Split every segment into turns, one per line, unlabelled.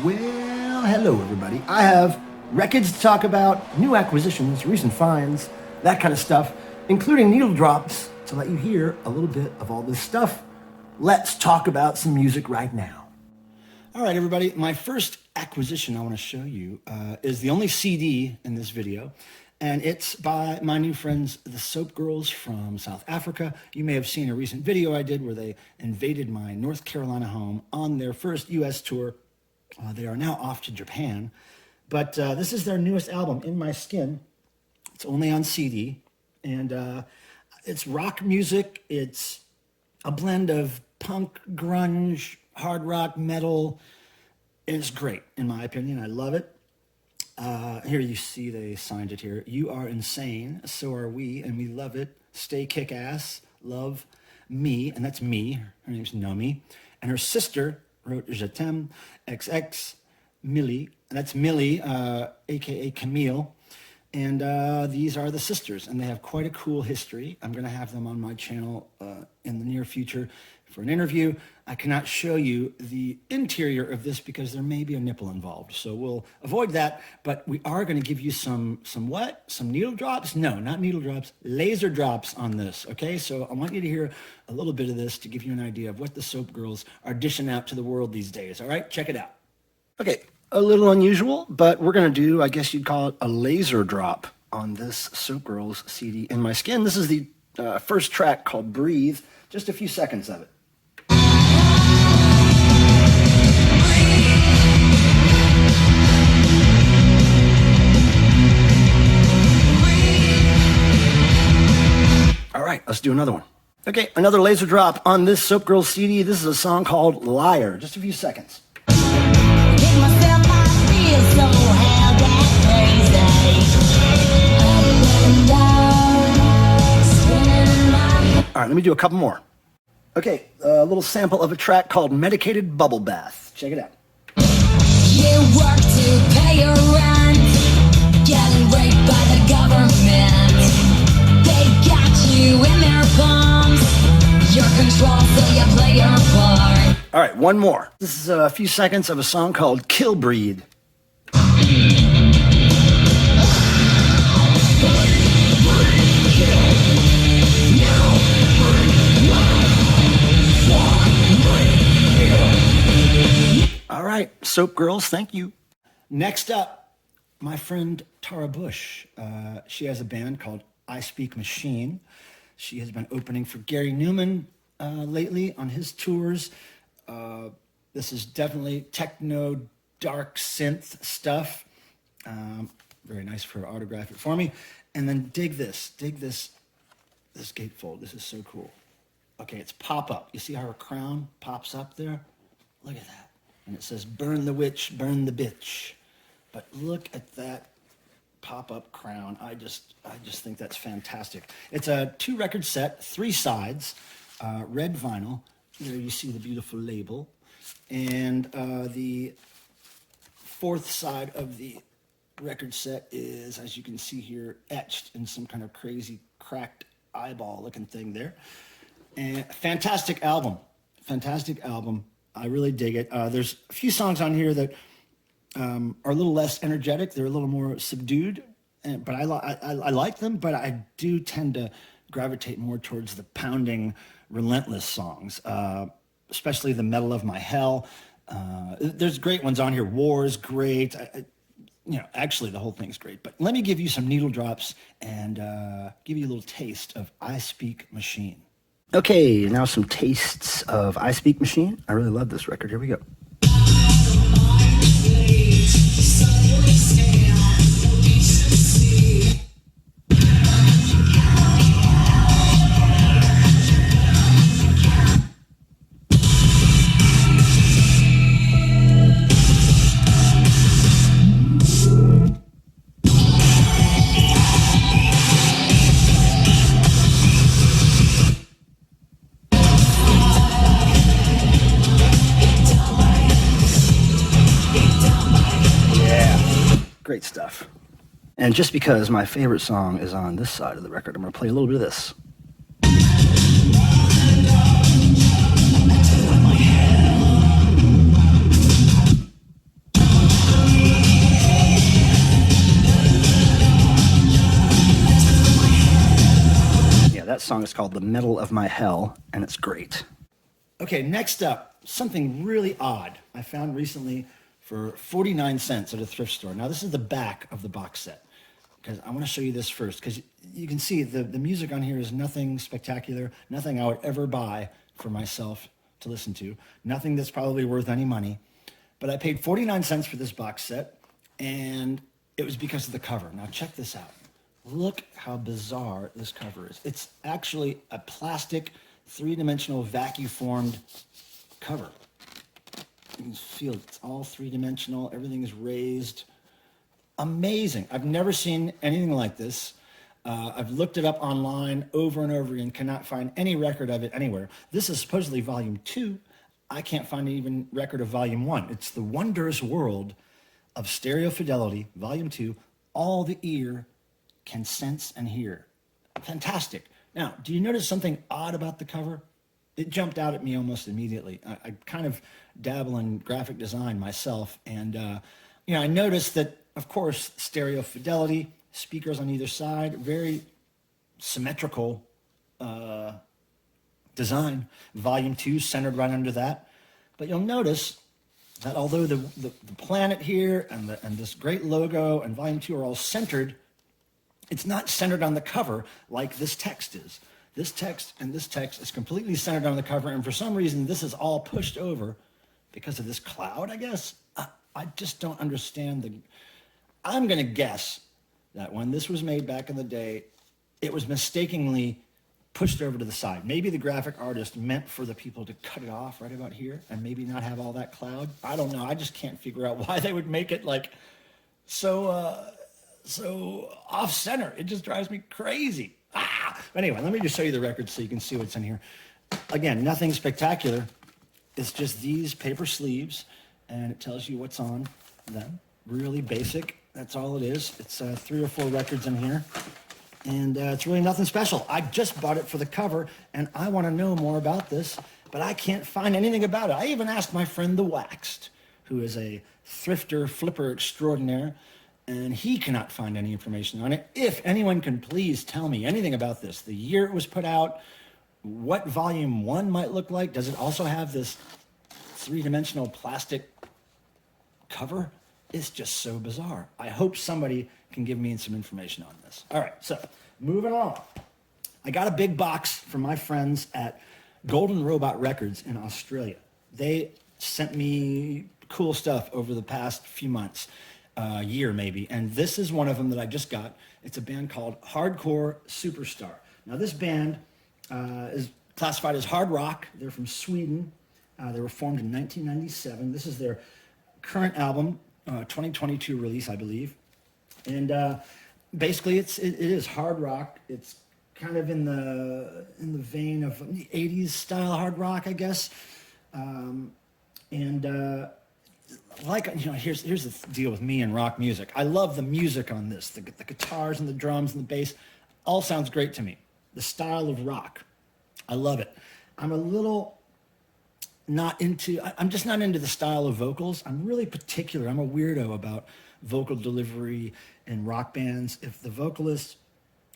Well, hello everybody. I have records to talk about, new acquisitions, recent finds, that kind of stuff, including needle drops to let you hear a little bit of all this stuff. Let's talk about some music right now. All right, everybody, my first acquisition I want to show you is the only CD in this video, and it's by my new friends, the Soap Girls from South Africa. You may have seen a recent video I did where they invaded my North Carolina home on their first US tour. They are now off to Japan, but this is their newest album, In My Skin. It's only on CD, and it's rock music. It's a blend of punk, grunge, hard rock, metal. It's great, in my opinion. I love it. Here you see they signed it here. You are insane, so are we, and we love it. Stay kick-ass, love me, and that's me. Her name's Nomi. And her sister wrote Je t'aime, XX, Millie, and that's Millie, a.k.a. Camille. And these are the sisters, and they have quite a cool history. I'm going to have them on my channel in the near future for an interview. I cannot show you the interior of this because there may be a nipple involved, so we'll avoid that. But we are going to give you some what? Some needle drops? No, not needle drops, laser drops on this, okay? So I want you to hear a little bit of this to give you an idea of what the Soap Girls are dishing out to the world these days, all right? Check it out. Okay, a little unusual, but we're going to do, I guess you'd call it a laser drop on this Soap Girls CD, In My Skin. This is the first track called Breathe, just a few seconds of it. All right, let's do another one. Okay, another laser drop on this Soap Girls CD. This is a song called Liar, just a few seconds. All right, let me do a couple more. Okay, a little sample of a track called Medicated Bubble Bath. Check it out.
You work to pay your rent, getting raped by the government. They got you in their palms, your control, so you play your part.
All right, one more. This is a few seconds of a song called Kill Breed. All right, Soap Girls, thank you. Next up, my friend Tara Bush. She has a band called I Speak Machine. She has been opening for Gary Newman lately on his tours. This is definitely techno, dark synth stuff. Very nice for her to autograph it for me. And then dig this gatefold. This is so cool. Okay, it's pop-up. You see how her crown pops up there? Look at that. And it says, burn the witch, burn the bitch. But look at that pop-up crown. I just think that's fantastic. It's a 2-record set, 3 sides, red vinyl. There you see the beautiful label. And the 4th side of the record set is, as you can see here, etched in some kind of crazy cracked eyeball looking thing there. And fantastic album. I really dig it. There's a few songs on here that are a little less energetic. They're a little more subdued, but I like them. But I do tend to gravitate more towards the pounding, relentless songs, especially the Metal of My Hell. There's great ones on here. War is great. Actually, the whole thing's great. But let me give you some needle drops and give you a little taste of I Speak Machine. Okay, now some tastes of I Speak Machine. I really love this record. Here we go. Great stuff. And just because my favorite song is on this side of the record, I'm going to play a little bit of this. called The Metal of My Hell, and it's great. Okay, next up, something really odd I found recently for 49 cents at a thrift store. Now, this is the back of the box set, because I want to show you this first, because you can see the music on here is nothing spectacular, nothing I would ever buy for myself to listen to, nothing that's probably worth any money. But I paid 49 cents for this box set, and it was because of the cover. Now, check this out. Look how bizarre this cover is. It's actually a plastic, three-dimensional, vacuum-formed cover. You can feel it's all three-dimensional. Everything is raised. Amazing. I've never seen anything like this. I've looked it up online over and over again, cannot find any record of it anywhere. This is supposedly volume 2. I can't find even record of volume 1. It's The Wondrous World of Stereo Fidelity, volume 2, All the Ear Can Sense and Hear. Fantastic. Now, do you notice something odd about the cover? It jumped out at me almost immediately. I kind of dabble in graphic design myself, and I noticed that, of course, stereo fidelity, speakers on either side, very symmetrical design. Volume 2 centered right under that. But you'll notice that although the planet here and this great logo and volume 2 are all centered, it's not centered on the cover like this text is. This text and this text is completely centered on the cover, and for some reason this is all pushed over because of this cloud, I guess. I just don't understand I'm going to guess that when this was made back in the day, it was mistakenly pushed over to the side. Maybe the graphic artist meant for the people to cut it off right about here and maybe not have all that cloud. I don't know. I just can't figure out why they would make it like so off center. It just drives me crazy. Anyway, let me just show you the record so you can see what's in here. Again, nothing spectacular. It's just these paper sleeves, and it tells you what's on them. Really basic. That's all it is. It's 3 or 4 records in here, and it's really nothing special. I just bought it for the cover, and I want to know more about this, but I can't find anything about it. I even asked my friend The Waxed, who is a thrifter, flipper extraordinaire, and he cannot find any information on it. If anyone can please tell me anything about this, the year it was put out, what volume 1 might look like. Does it also have this three-dimensional plastic cover? It's just so bizarre. I hope somebody can give me some information on this. All right, so moving on. I got a big box from my friends at Golden Robot Records in Australia. They sent me cool stuff over the past few months, year maybe, and this is one of them that I just got. It's a band called Hardcore Superstar. Now this band is classified as hard rock. They're from Sweden. They were formed in 1997. This is their current album, 2022 release, I believe. And basically it is hard rock. It's kind of in the vein of the 80s style hard rock, I guess. Here's the deal with me and rock music. I love the music on this. The guitars and the drums and the bass all sounds great to me. The style of rock, I love it. I'm a little I'm just not into the style of vocals. I'm really particular. I'm a weirdo about vocal delivery in rock bands. If the vocalist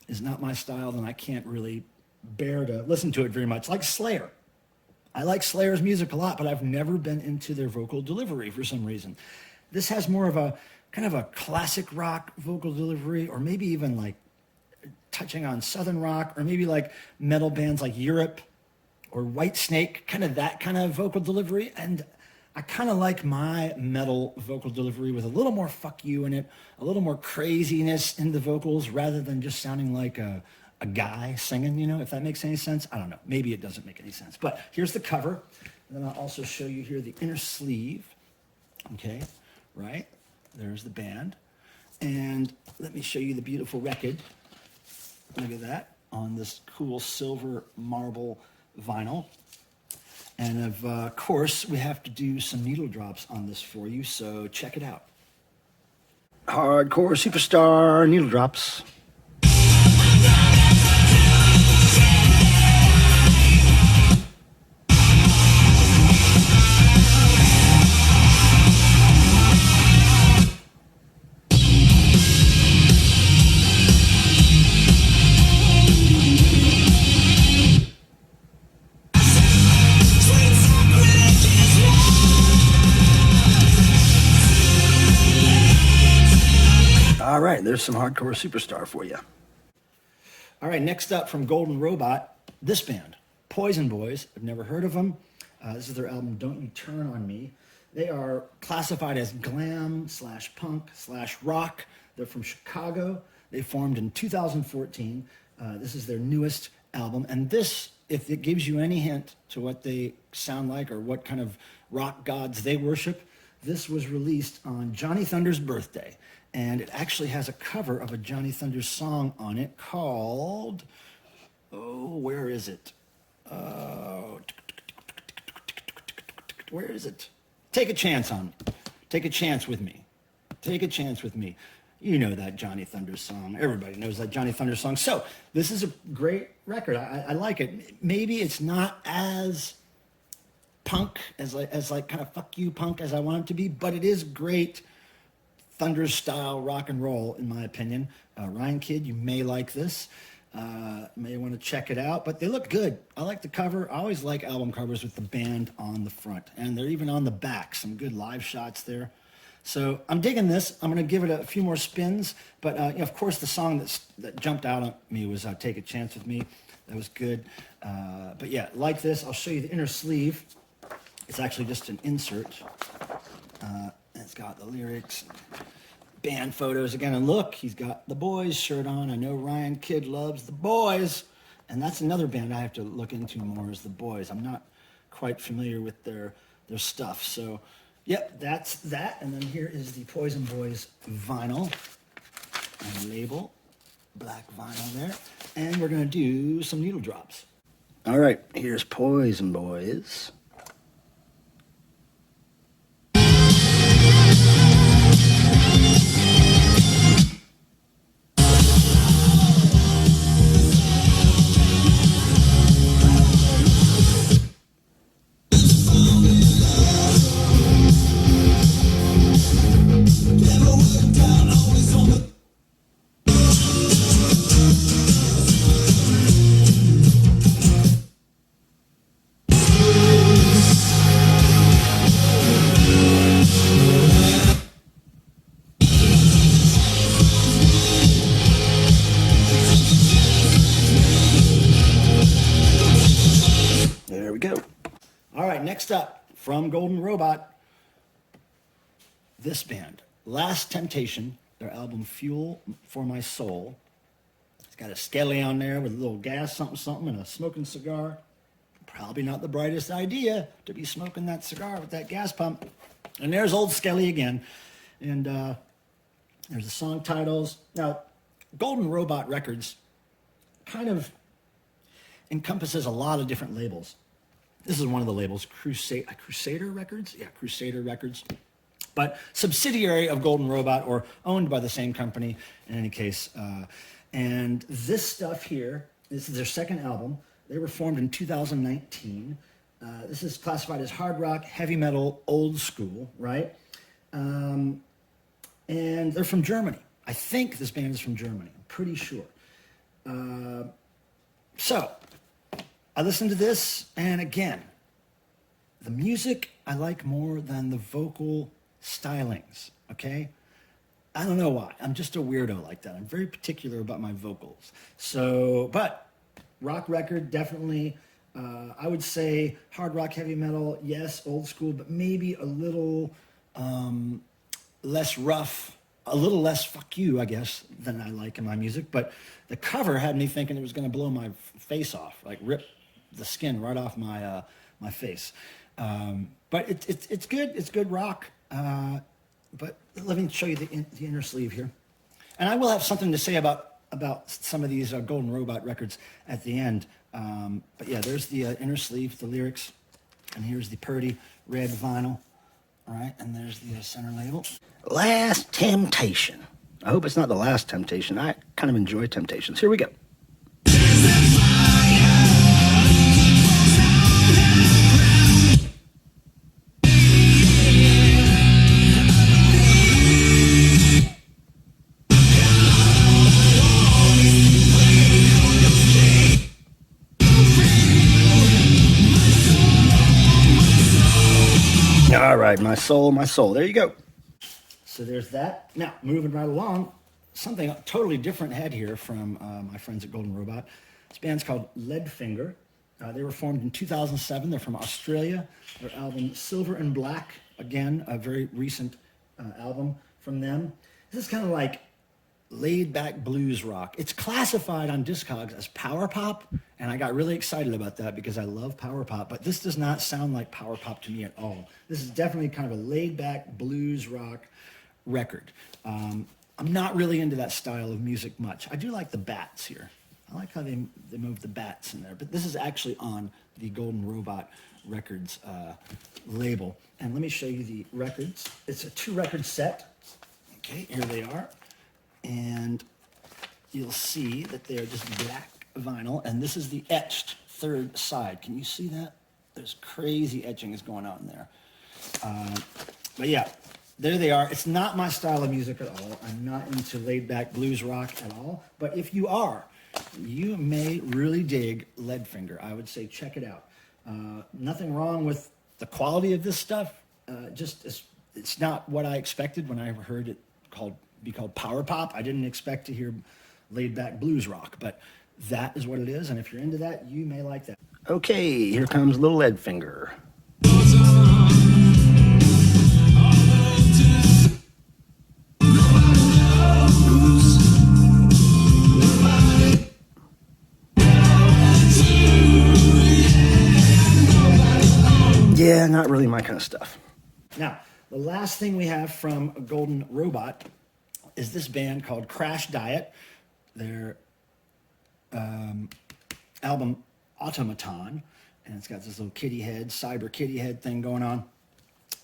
is not my style, then I can't really bear to listen to it very much. Like Slayer. I like Slayer's music a lot, but I've never been into their vocal delivery for some reason. This has more of a kind of a classic rock vocal delivery, or maybe even like touching on southern rock, or maybe like metal bands like Europe or Whitesnake, kind of that kind of vocal delivery. And I kind of like my metal vocal delivery with a little more fuck you in it, a little more craziness in the vocals rather than just sounding like a guy singing, if that makes any sense. I don't know. Maybe it doesn't make any sense. But here's the cover. And then I'll also show you here the inner sleeve. Okay, right? There's the band. And let me show you the beautiful record. Look at that on this cool silver marble vinyl. And of course, we have to do some needle drops on this for you, so check it out. Hardcore Superstar needle drops. right, there's some hardcore superstar for you. All right, next up from Golden Robot, this band, Poison Boys. I've never heard of them. This is their album, Don't You Turn On Me. They are classified as glam / punk / rock. They're from Chicago. They formed in 2014. This is their newest album. And this, if it gives you any hint to what they sound like or what kind of rock gods they worship, this was released on Johnny Thunders' birthday. And it actually has a cover of a Johnny Thunders song on it called, where is it? Where is it? Take a chance on me. Take a chance with me. Take a chance with me. You know that Johnny Thunders song. Everybody knows that Johnny Thunders song. So this is a great record. I like it. Maybe it's not as punk, as like kind of fuck you punk as I want it to be, but it is great Thunders style rock and roll, in my opinion. Ryan Kidd, you may like this. May want to check it out, but they look good. I like the cover. I always like album covers with the band on the front, and they're even on the back. Some good live shots there. So I'm digging this. I'm going to give it a few more spins, but of course the song that jumped out at me was Take a Chance With Me. That was good. But yeah, like this. I'll show you the inner sleeve. It's actually just an insert. And it's got the lyrics, band photos again. And look, he's got the Boys shirt on. I know Ryan Kidd loves the Boys. And that's another band I have to look into more, is the Boys. I'm not quite familiar with their stuff. So, yep, that's that. And then here is the Poison Boys vinyl and label. Black vinyl there. And we're going to do some needle drops. All right, here's Poison Boys. There we go. All right, next up from Golden Robot, this band, Last Temptation, their album Fuel for My Soul. It's got a skelly on there with a little gas something and a smoking cigar. Probably not the brightest idea to be smoking that cigar with that gas pump. And there's old Skelly again. And there's the song titles. Now, Golden Robot Records kind of encompasses a lot of different labels. This is one of the labels, Crusader Records? Yeah, Crusader Records. But subsidiary of Golden Robot, or owned by the same company in any case. And this stuff here, this is their second album. They were formed in 2019. This is classified as hard rock, heavy metal, old school, right? And they're from Germany. I think this band is from Germany. I'm pretty sure. So, I listened to this, and again, the music I like more than the vocal stylings, okay? I don't know why. I'm just a weirdo like that. I'm very particular about my vocals. So, but rock record, definitely. I would say hard rock, heavy metal, yes, old school, but maybe a little less rough, a little less fuck you, I guess, than I like in my music. But the cover had me thinking it was going to blow my face off, like rip the skin right off my my face. But it's good. It's good rock. But let me show you the inner sleeve here. And I will have something to say about some of these Golden Robot records at the end. But yeah, there's the inner sleeve, the lyrics. And here's the Purdy red vinyl. All right, and there's the center label. Last Temptation. I hope it's not the last Temptation. I kind of enjoy Temptations. Here we go. All right, my soul, my soul. There you go. So there's that. Now, moving right along, something totally different head here from my friends at Golden Robot. This band's called Leadfinger. They were formed in 2007. They're from Australia. Their album Silver and Black, again, a very recent album from them. This is kind of like laid back blues rock. It's classified on Discogs as power pop, and I got really excited about that because I love power pop, but this does not sound like power pop to me at all. This is definitely kind of a laid back blues rock record. I'm not really into that style of music much. I do like the bats here. I like how they move the bats in there, but this is actually on the Golden Robot Records label. And let me show you the records. It's a 2-record set. Okay, here they are. And you'll see that they're just black vinyl, and this is the etched third side. Can you see that? There's crazy etching is going on there. But yeah, there they are. It's not my style of music at all. I'm not into laid-back blues rock at all. But if you are, you may really dig Leadfinger. I would say check it out. Nothing wrong with the quality of this stuff. It's not what I expected when I heard it be called power pop. I didn't expect to hear laid back blues rock, but that is what it is, and if you're into that, you may like that. Okay, here comes Little Leadfinger. Yeah, not really my kind of stuff. Now, the last thing we have from Golden Robot is this band called Crashdiet. Their album Automaton, and it's got this little kitty head, cyber kitty head thing going on.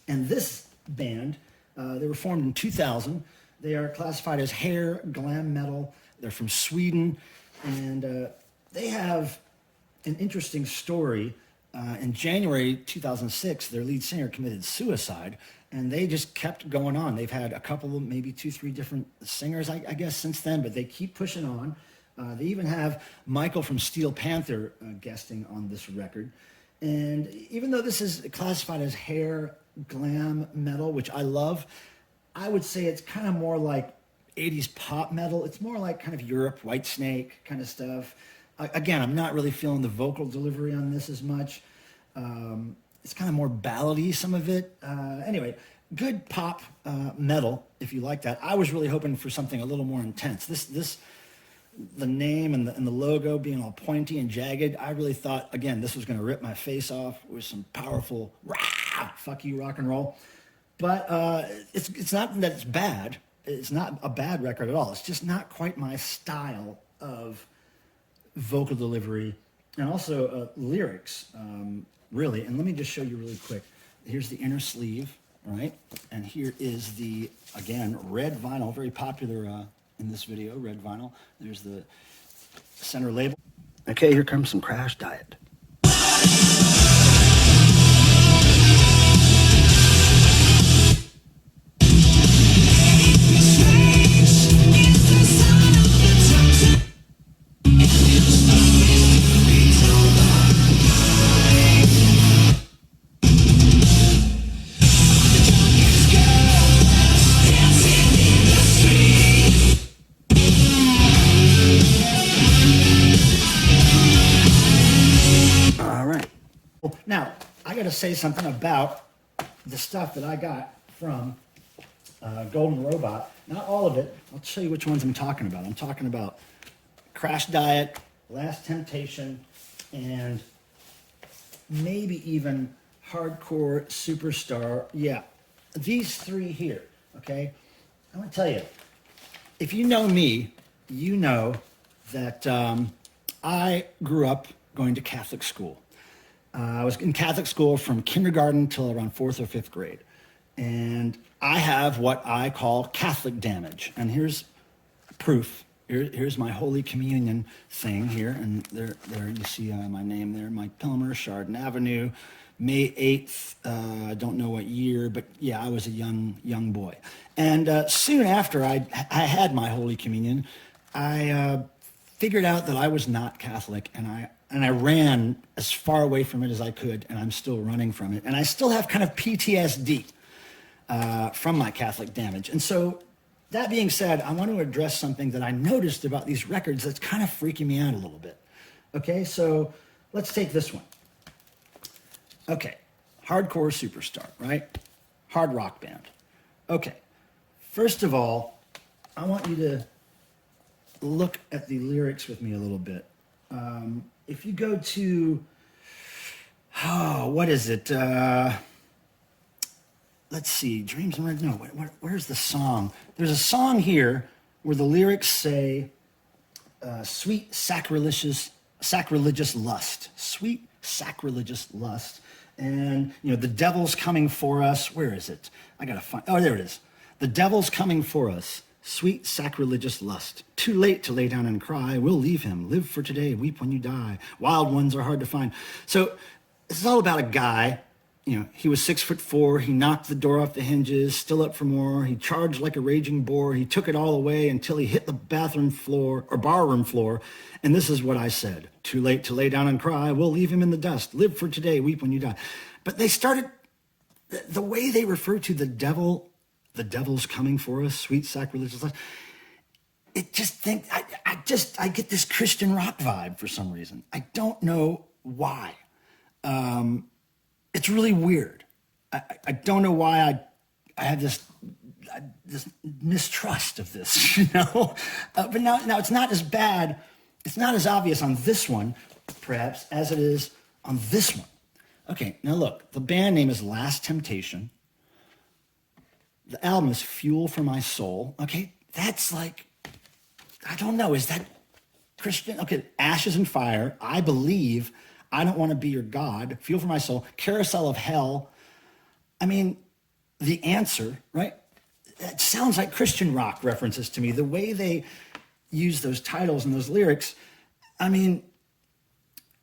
And this band, they were formed in 2000. They are classified as hair glam metal. They're from Sweden, and they have an interesting story. In January 2006, their lead singer committed suicide, and they just kept going on. They've had a couple, maybe 2-3 different singers, I guess, since then, but they keep pushing on. They even have Michael from Steel Panther guesting on this record. And even though this is classified as hair glam metal, which I love, I would say it's kind of more like 80s pop metal. It's more like kind of Europe, Whitesnake kind of stuff. Again, I'm not really feeling the vocal delivery on this as much. It's kind of more ballady, some of it. Anyway, good pop metal, if you like that. I was really hoping for something a little more intense. The name and the logo being all pointy and jagged, I really thought, again, this was going to rip my face off with some powerful, rah, fuck you rock and roll. But it's not that it's bad. It's not a bad record at all. It's just not quite my style of vocal delivery and also lyrics, really. And let me just show you really quick. Here's the inner sleeve, right? And here is the, again, red vinyl, very popular in this video, red vinyl. There's the center label. Okay, here comes some Crashdiet. Now, I got to say something about the stuff that I got from Golden Robot. Not all of it. I'll show you which ones I'm talking about. I'm talking about Crashdiet, Last Temptation, and maybe even Hardcore Superstar. Yeah, these 3 here, okay? I'm going to tell you, if you know me, you know that I grew up going to Catholic school. I was in Catholic school from kindergarten till around 4th or 5th grade. And I have what I call Catholic damage. And here's proof. Here's my Holy Communion thing here. And there you see my name there, Mike Pilmer, Chardon Avenue, May 8th. I don't know what year, but yeah, I was a young boy. And soon after I had my Holy Communion, I figured out that I was not Catholic, and I ran as far away from it as I could, and I'm still running from it. And I still have kind of PTSD from my Catholic damage. And so that being said, I want to address something that I noticed about these records that's kind of freaking me out a little bit. Okay, so let's take this one. Okay, hardcore superstar, right? Hard rock band. Okay, first of all, I want you to look at the lyrics with me a little bit. If you go to, what is it? Let's see, Dreams and Red. No, where's the song? There's a song here where the lyrics say, sweet sacrilegious lust. Sweet sacrilegious lust. And, the devil's coming for us. Where is it? I got to find, there it is. The devil's coming for us. Sweet sacrilegious lust. Too late to lay down and cry. We'll leave him. Live for today. Weep when you die. Wild ones are hard to find. So this is all about a guy. He was 6'4". He knocked the door off the hinges, still up for more. He charged like a raging boar. He took it all away until he hit the bathroom floor or barroom floor. And this is what I said. Too late to lay down and cry. We'll leave him in the dust. Live for today. Weep when you die. But they started, the way they refer to the devil, the devil's coming for us, sweet sacrilegious lust. It just I get this Christian rock vibe for some reason. I don't know why. It's really weird. I don't know why I have this mistrust of this, But now it's not as bad. It's not as obvious on this one, perhaps, as it is on this one. Okay, now look, the band name is Last Temptation. The album is Fuel for My Soul. Okay, that's like, I don't know, is that Christian? Okay, Ashes and Fire, I Believe, I Don't Want to Be Your God, Fuel for My Soul, Carousel of Hell. I mean, The Answer, right? It sounds like Christian rock references to me. The way they use those titles and those lyrics, I mean,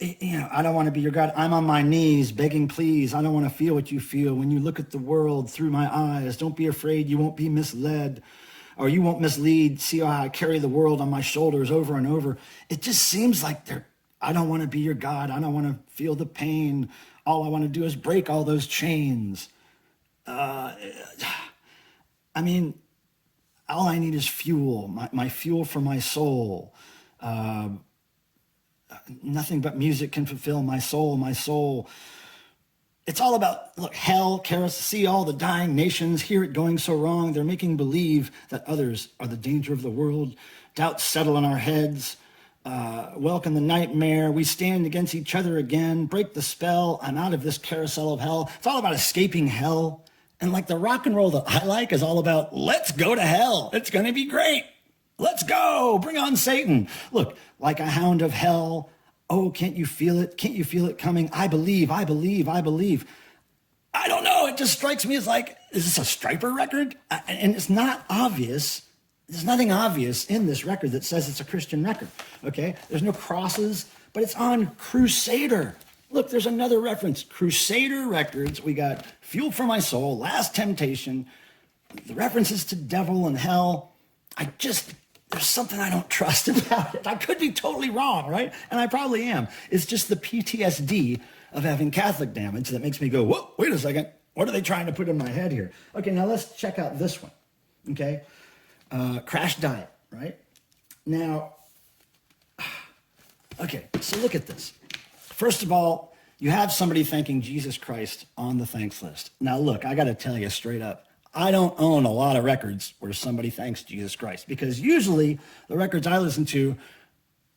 I don't want to be your God. I'm on my knees begging, please. I don't want to feel what you feel when you look at the world through my eyes. Don't be afraid. You won't be misled, or you won't mislead. See how I carry the world on my shoulders over and over. It just seems like I don't want to be your God. I don't want to feel the pain. All I want to do is break all those chains. I mean, all I need is fuel, my fuel for my soul. Nothing but music can fulfill my soul, my soul. It's all about, look, hell, see all the dying nations, hear it going so wrong. They're making believe that others are the danger of the world. Doubts settle in our heads. Welcome the nightmare. We stand against each other again. Break the spell. I'm out of this carousel of hell. It's all about escaping hell. And like the rock and roll that I like is all about, let's go to hell. It's going to be great. Let's go. Bring on Satan. Look, like a hound of hell. Oh, can't you feel it? Can't you feel it coming? I believe, I believe, I believe. I don't know. It just strikes me as like, is this a Striper record? And it's not obvious. There's nothing obvious in this record that says it's a Christian record, okay? There's no crosses, but it's on Crusader. Look, there's another reference. Crusader Records. We got Fuel for My Soul, Last Temptation, the references to devil and hell. There's something I don't trust about it. I could be totally wrong, right? And I probably am. It's just the PTSD of having Catholic damage that makes me go, whoa, wait a second. What are they trying to put in my head here? Okay, now let's check out this one, okay? Crashdiet, right? Now, okay, so look at this. First of all, you have somebody thanking Jesus Christ on the thanks list. Now, look, I got to tell you straight up, I don't own a lot of records where somebody thanks Jesus Christ, because usually the records I listen to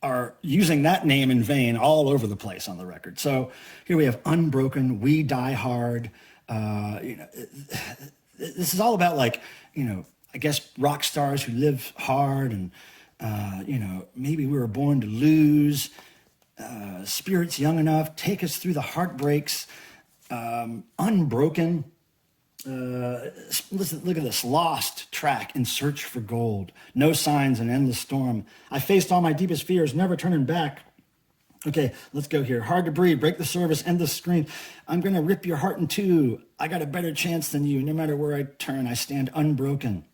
are using that name in vain all over the place on the record. So here we have Unbroken, We Die Hard. This is all about, like, I guess rock stars who live hard and, maybe we were born to lose. Spirits young enough, take us through the heartbreaks. Unbroken. Listen, look at this. Lost track, In Search for Gold. No Signs, An Endless Storm. I faced all my deepest fears, never turning back. Okay, let's go here. Hard to Breathe, Break the Service, End the Screen. I'm going to rip your heart in two. I got a better chance than you. No matter where I turn, I stand unbroken.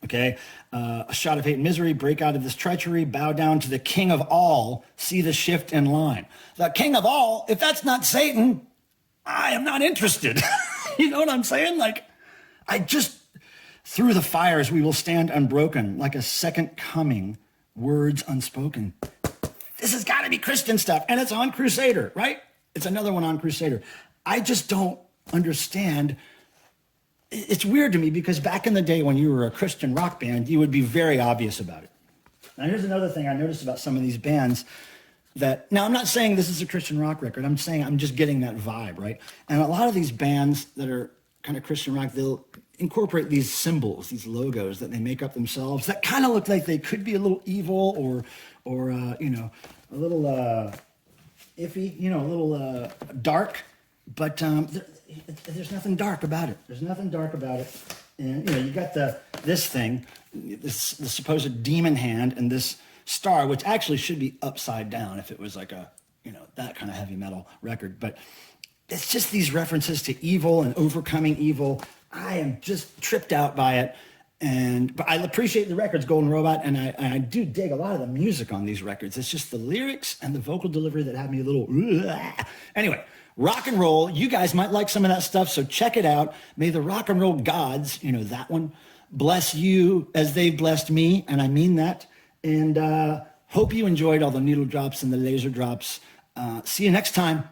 Okay, A Shot of Hate and Misery, Break Out of This Treachery, Bow Down to the King of All, See the Shift in Line. The King of All, if that's not Satan, I am not interested. You know what I'm saying? Like, Through the fires we will stand unbroken, like a second coming, words unspoken. This has got to be Christian stuff, and it's on Crusader, right? It's another one on Crusader. I just don't understand. It's weird to me because back in the day when you were a Christian rock band, you would be very obvious about it. Now, here's another thing I noticed about some of these bands that, now I'm not saying this is a Christian rock record. I'm saying I'm just getting that vibe, right? And a lot of these bands that are kind of Christian rock, they'll incorporate these symbols, these logos that they make up themselves that kind of look like they could be a little evil or a little iffy, a little dark, but there's nothing dark about it. There's nothing dark about it. And you got this thing, the supposed demon hand, and this star, which actually should be upside down if it was like a that kind of heavy metal record. But it's just these references to evil and overcoming evil. I am just tripped out by it. But I appreciate the records, Golden Robot, and I do dig a lot of the music on these records. It's just the lyrics and the vocal delivery that have me a little. Anyway, rock and roll. You guys might like some of that stuff, so check it out. May the rock and roll gods, that one, bless you as they blessed me, and I mean that. And hope you enjoyed all the needle drops and the laser drops. See you next time.